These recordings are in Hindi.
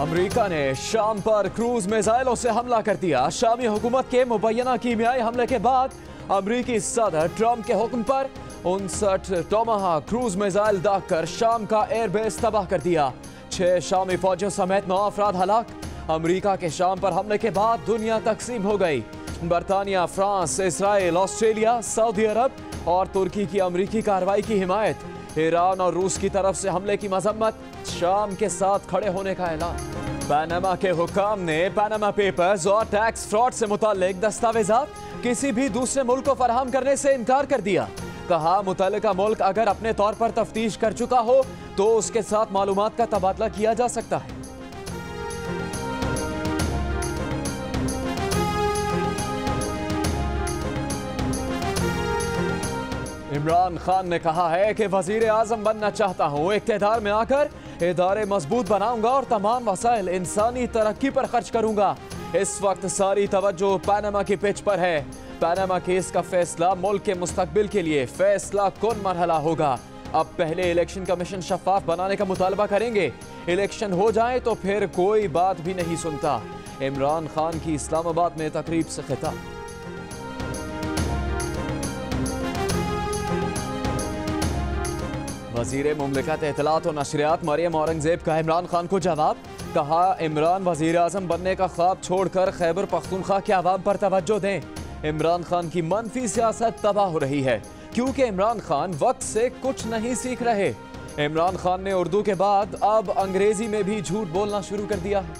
अमेरिका ने शाम पर क्रूज मिसाइलों से हमला कर दिया। शामी हुकूमत के मुबैना कीमियाई हमले के बाद अमेरिकी सदर ट्रंप के हुक्म पर 59 टोमाहाक क्रूज मिसाइल दागकर शाम का एयरबेस तबाह कर दिया। 6 शामी फौजियों समेत 9 अफराद हलाक। अमेरिका के शाम पर हमले के बाद दुनिया तकसीम हो गई। बरतानिया, फ्रांस, इसराइल, ऑस्ट्रेलिया, सऊदी अरब और तुर्की की अमेरिकी कार्रवाई की हिमायत। ईरान और रूस की तरफ से हमले की मजम्मत। शाम के साथ खड़े होने का ऐलान। पनामा के हुक्काम ने पनामा पेपर्स और टैक्स फ्रॉड से मुताल्लिक दस्तावेजात किसी भी दूसरे मुल्क को फराहम करने से इनकार कर दिया। कहा, मुतल्लिका मुल्क अगर अपने तौर पर तफ्तीश कर चुका हो तो उसके साथ मालूमात का तबादला किया जा सकता है। इमरान खान ने कहा है कि वजीर आजम बनना चाहता हूँ, इख्तियार में आकर इदारे मजबूत बनाऊंगा और तमाम वसाइल इंसानी तरक्की पर खर्च करूंगा। इस वक्त सारी तवज्जो पनामा की पिच पर है। पनामा केस का फैसला मुल्क के मुस्तकबिल के लिए फैसला कुन मरहला होगा। अब पहले इलेक्शन कमीशन शफाफ बनाने का मुतालबा करेंगे। इलेक्शन हो जाए तो फिर कोई बात भी नहीं सुनता। इमरान खान की इस्लामाबाद में तकरीब से खिताब। वजीर मुमलिकत इत्तलात और नशरियात मरियम औरंगजेब का इमरान खान को जवाब। कहा, इमरान वजीर आजम बनने का ख्वाब छोड़कर खैबर पख्तूनख्वा के अवाम पर तवज्जो दें। इमरान खान की मनफी सियासत तबाह हो रही है क्योंकि इमरान खान वक्त से कुछ नहीं सीख रहे। इमरान खान ने उर्दू के बाद अब अंग्रेजी में भी झूठ बोलना शुरू कर दिया है।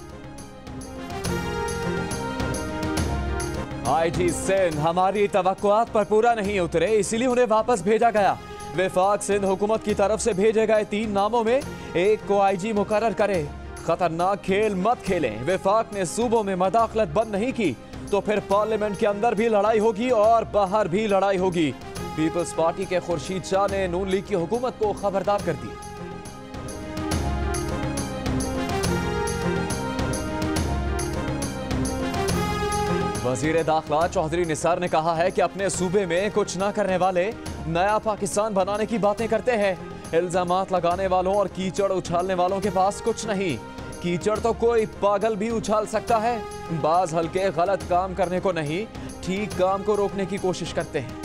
IG सिंध हमारी तवक्कुआत पर पूरा नहीं उतरे, इसीलिए उन्हें वापस भेजा गया। वफाक सिंध हुकूमत की तरफ से भेजे गए 3 नामों में एक को IG मुकर्रर करे। खतरनाक खेल मत खेलें। वफाक ने सूबों में मदाखलत बंद नहीं की तो फिर पार्लियामेंट के अंदर भी लड़ाई होगी और बाहर भी लड़ाई होगी। पीपल्स पार्टी के खुर्शीद शाह ने नून लीग की हुकूमत को खबरदार कर दी। वजीर दाखिला चौधरी निसार ने कहा है कि अपने सूबे में कुछ ना करने वाले नया पाकिस्तान बनाने की बातें करते हैं। इल्जामात लगाने वालों और कीचड़ उछालने वालों के पास कुछ नहीं। कीचड़ तो कोई पागल भी उछाल सकता है। बाज हल्के गलत काम करने को नहीं, ठीक काम को रोकने की कोशिश करते हैं।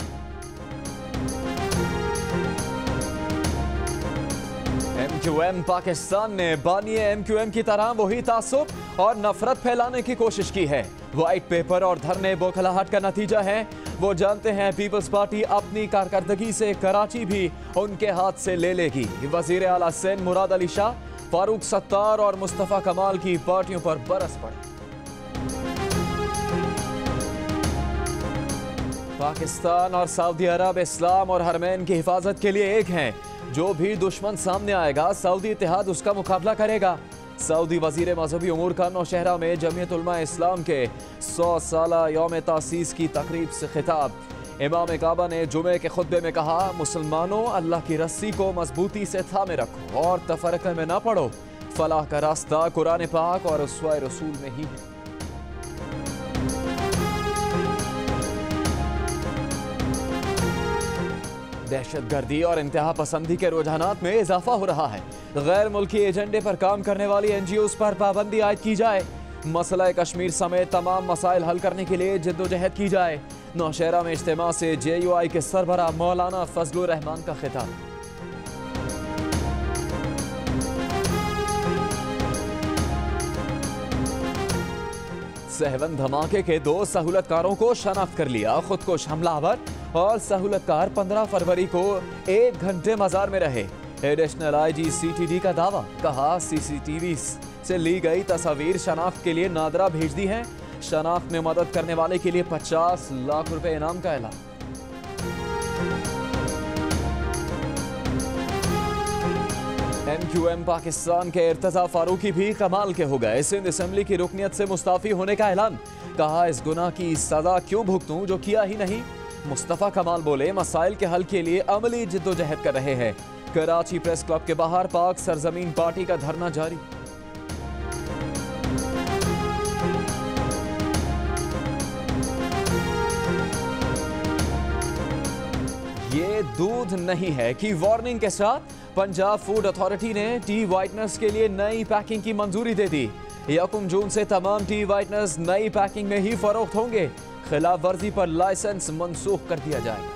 MQM पाकिस्तान ने बानिए MQM की तरह वही तासुब और नफरत फैलाने की कोशिश की है। व्हाइट पेपर और धरने बौखलाहट का नतीजा है। वो जानते हैं पीपल्स पार्टी अपनी कारकर्दगी से कराची भी उनके हाथ से ले लेगी। वजीर आला सिंध मुराद अली शाह, फारूक सत्तार और मुस्तफा कमाल की पार्टियों पर बरस पड़े। पाकिस्तान और सऊदी अरब इस्लाम और हरमैन की हिफाजत के लिए एक हैं। जो भी दुश्मन सामने आएगा सऊदी इत्तेहाद उसका मुकाबला करेगा। सऊदी वजीर मजहबी उमूर का नौशहरा में जमीयत उलमा इस्लाम के 100 साला यौम तासीस की तकरीब से खिताब। इमाम काबा ने जुमे के खुतबे में कहा, मुसलमानों अल्लाह की रस्सी को मजबूती से थामे रखो और तफरक़े में ना पड़ो। फलाह का रास्ता कुरान पाक और उसवाए रसूल में ही है। दहशतगर्दी और इंतहा पसंदी के रुझानात में इजाफा हो रहा है। गैर मुल्की एजेंडे पर काम करने वाली NGOs पर पाबंदी आयद की जाए। मसला कश्मीर समेत तमाम मसाइल हल करने के लिए जद्दोजहद की जाए। नौशहरा में इज्तिमा से JUI के सरबराह मौलाना फजलुर रहमान का खिताब। सहवन धमाके के 2 सहूलतकारों को शनाख्त कर लिया। खुदकुश हमलावर और सहूलतकार 15 फरवरी को 1 घंटे मजार में रहे। एडिशनल IG CTD का दावा। कहा, CCTV से ली गई तस्वीर शनाख्त के लिए नादरा भेज दी है। शनाख्त में मदद करने वाले के लिए 50 लाख रुपए इनाम का ऐलान। MQM पाकिस्तान के इर्तजा फारूकी भी कमाल के हो गए। सिंध असेंबली की रुकनियत से मुस्ताफी होने का ऐलान। कहा, इस गुनाह की सजा क्यों भुगतूं जो किया ही नहीं। मुस्तफा कमाल बोले, मसाइल के हल के लिए अमली जिद्दोजहद कर रहे हैं। कराची प्रेस क्लब के बाहर पाक सरजमीन पार्टी का धरना जारी। ये दूध नहीं है कि वार्निंग के साथ पंजाब फूड अथॉरिटी ने टी वाइटनर्स के लिए नई पैकिंग की मंजूरी दे दी। 1 जून से तमाम टी वाइटनर्स नई पैकिंग में ही फरोख्त होंगे। खिलाफ वर्जी पर लाइसेंस मंसूख कर दिया जाएगा।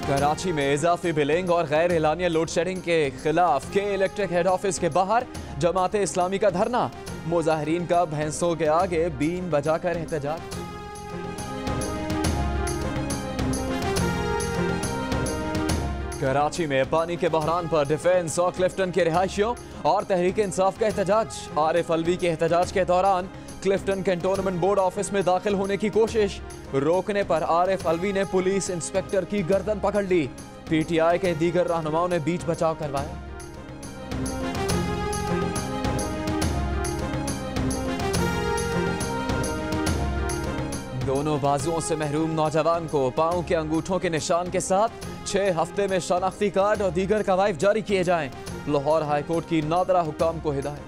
कराची में इजाफी बिलिंग और गैर एलानिया लोड शेडिंग के खिलाफ के इलेक्ट्रिक हेड ऑफिस के बाहर जमाते इस्लामी का धरना। मुजाहिरीन का भैंसों के आगे बीन बजाकर एहतजाज। कराची में पानी के बहरान पर डिफेंस और क्लिफ्टन के रिहायशियों और तहरीक इंसाफ का एहतजाज। आरिफ अलवी के एहतजाज के दौरान क्लिफ्टन कैंटोनमेंट बोर्ड ऑफिस में दाखिल होने की कोशिश, रोकने पर आरिफ अलवी ने पुलिस इंस्पेक्टर की गर्दन पकड़ ली। पीटीआई के दीगर रहनुमाओं ने बीच बचाव करवाया। दोनों बाजुओं से महरूम नौजवान को पांव के अंगूठों के निशान के साथ 6 हफ्ते में शनाख्ती कार्ड और दीगर कवायद जारी किए जाएं। लाहौर हाईकोर्ट की नादरा हुक्काम को हिदायत।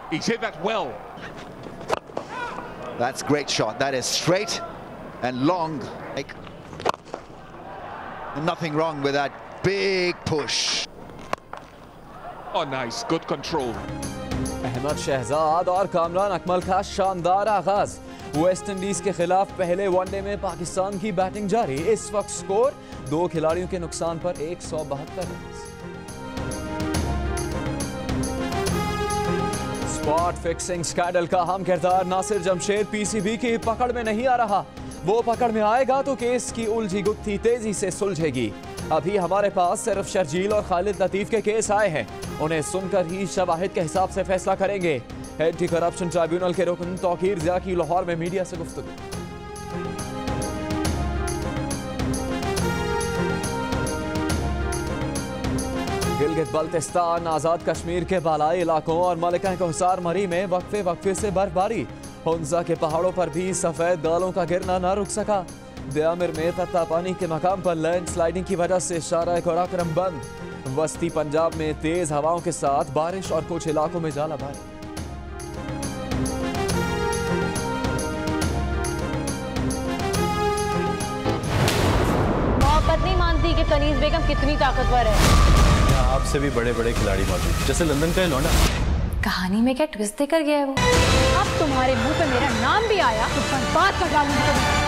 He's hit that well. That's a great shot. That is straight and long. Nothing wrong with that big push. Oh, nice. Good control. Ahmad Shahzad और कामरान अकमल का शानदार आगाज। वेस्ट इंडीज के खिलाफ पहले वनडे में पाकिस्तान की बैटिंग जारी। इस वक्त स्कोर 2 खिलाड़ियों के नुकसान पर 172 रन। स्पॉट फिक्सिंग स्कैंडल का अहम किरदार नासिर जमशेद पीसीबी की पकड़ में नहीं आ रहा। वो पकड़ में आएगा तो केस की उलझी गुत्थी तेजी से सुलझेगी। अभी हमारे पास सिर्फ शर्जील और खालिद लतीफ के केस आए हैं। उन्हें सुनकर ही शवाहिद के हिसाब से फैसला करेंगे। एंटी करप्शन ट्राइब्यूनल के रुकन तौकीर ज़िया की लाहौर में मीडिया से गुफ्तगू। गिलगित बल्तिस्तान, आज़ाद कश्मीर के बालाई इलाकों और मलिका कोहसार मरी में वक्फे से बर्फबारी। हुंजा के पहाड़ों पर भी सफेद गालों का गिरना न रुक सका। दियामिर में तत्ता पानी के मकाम पर लैंड स्लाइडिंग की वजह से शारा कोराक्रम बंद। वस्ती पंजाब में तेज हवाओं के साथ बारिश और कुछ इलाकों में झालाबारी। मोहब्बत नहीं मानती कि कनीज बेगम कितनी ताकतवर है। आपसे भी बड़े बड़े खिलाड़ी मौजूद, जैसे लंदन का लौंडा। कहानी में क्या ट्विस्ट देकर गया है वो। अब तुम्हारे मुंह पे मेरा नाम भी आया तो बर्बाद कर डालूंगी।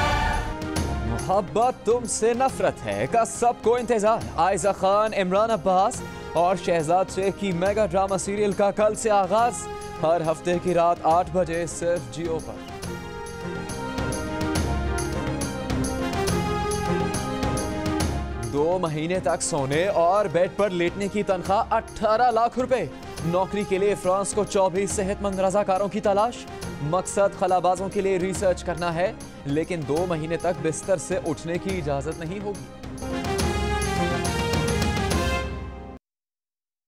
मोहब्बत तुमसे नफरत है का सबको इंतजार। आयजा खान, इमरान अब्बास और शहजाद शेख की मेगा ड्रामा सीरियल का कल से आगाज। हर हफ्ते की रात 8 बजे सिर्फ जियो पर। 2 महीने तक सोने और बेड पर लेटने की तनख्वाह 18 लाख रुपए। नौकरी के लिए फ्रांस को 24 सेहतमंद रजाकारों की तलाश। मकसद खलाबाजों के लिए रिसर्च करना है, लेकिन 2 महीने तक बिस्तर से उठने की इजाजत नहीं होगी।